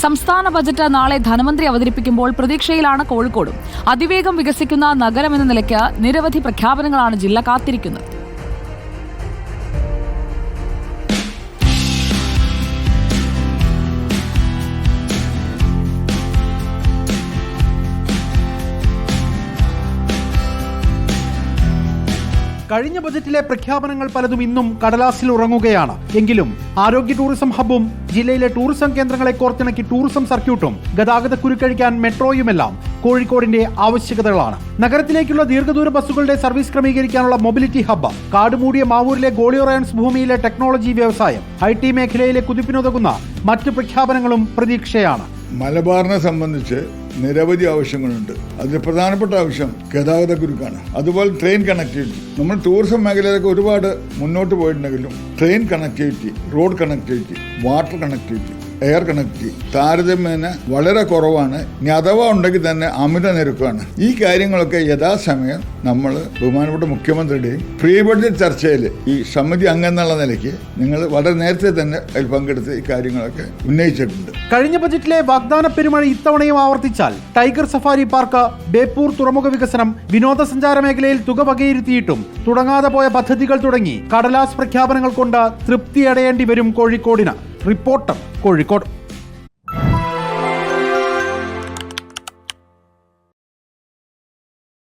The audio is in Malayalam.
സംസ്ഥാന ബജറ്റ് നാളെ ധനമന്ത്രി അവതരിപ്പിക്കുമ്പോൾ പ്രതീക്ഷയിലാണ് കോഴിക്കോടും. അതിവേഗം വികസിക്കുന്ന നഗരമെന്ന നിലയ്ക്ക് നിരവധി പ്രഖ്യാപനങ്ങളാണ് ജില്ല കാത്തിരിക്കുന്നത്. കഴിഞ്ഞ ബജറ്റിലെ പ്രഖ്യാപനങ്ങൾ പലതും ഇന്നും കടലാസിൽ ഉറങ്ങുകയാണ്. എങ്കിലും ആരോഗ്യ ടൂറിസം ഹബ്ബും ജില്ലയിലെ ടൂറിസം കേന്ദ്രങ്ങളെ കോർത്തിണക്കി ടൂറിസം സർക്യൂട്ടും ഗതാഗത കുരുക്കഴിക്കാൻ മെട്രോയുമെല്ലാം കോഴിക്കോടിന്റെ ആവശ്യകതകളാണ്. നഗരത്തിലേക്കുള്ള ദീർഘദൂര ബസ്സുകളുടെ സർവീസ് ക്രമീകരിക്കാനുള്ള മൊബിലിറ്റി ഹബ്ബ്, കാടുമൂടിയ മാവൂരിലെ ഗോളിയോറയൻസ് ഭൂമിയിലെ ടെക്നോളജി വ്യവസായം, IT മേഖലയിലെ കുതിപ്പിനുതകുന്ന മറ്റ് പ്രഖ്യാപനങ്ങളും പ്രതീക്ഷയാണ്. മലബാറിനെ സംബന്ധിച്ച് നിരവധി ആവശ്യങ്ങളുണ്ട്. അതിൽ പ്രധാനപ്പെട്ട ആവശ്യം ഗതാഗതക്കുരുക്കാണ്. അതുപോലെ ട്രെയിൻ കണക്ടിവിറ്റി. നമ്മൾ ടൂറിസം മേഖലയിലൊക്കെ ഒരുപാട് മുന്നോട്ട് പോയിട്ടുണ്ടെങ്കിലും train connectivity, road connectivity, water connectivity, air connectivity താരതമ്യേന വളരെ കുറവാണ്. ഇനി അഥവാ ഉണ്ടെങ്കിൽ തന്നെ അമിത നിരക്കാണ്. ഈ കാര്യങ്ങളൊക്കെ യഥാസമയം നമ്മൾ ബഹുമാനപ്പെട്ട മുഖ്യമന്ത്രിയുടെയും പ്രീ ബഡ്ജറ്റ് ചർച്ചയിൽ ഈ സമിതി അംഗമെന്നുള്ള നിലയ്ക്ക് നിങ്ങൾ വളരെ നേരത്തെ തന്നെ അതിൽ പങ്കെടുത്ത് ഈ കാര്യങ്ങളൊക്കെ ഉന്നയിച്ചിട്ടുണ്ട്. കഴിഞ്ഞ ബജറ്റിലെ വാഗ്ദാന പെരുമഴ ഇത്തവണയും ആവർത്തിച്ചാൽ ടൈഗർ സഫാരി പാർക്ക്, ബേപ്പൂർ തുറമുഖ വികസനം, വിനോദസഞ്ചാര മേഖലയിൽ തുക വകയിരുത്തിയിട്ടും തുടങ്ങാതെ പോയ പദ്ധതികൾ തുടങ്ങി കടലാസ് പ്രഖ്യാപനങ്ങൾ കൊണ്ട് തൃപ്തിയടയേണ്ടി വരും കോഴിക്കോടിന്. റിപ്പോർട്ടർ, കോഴിക്കോട്.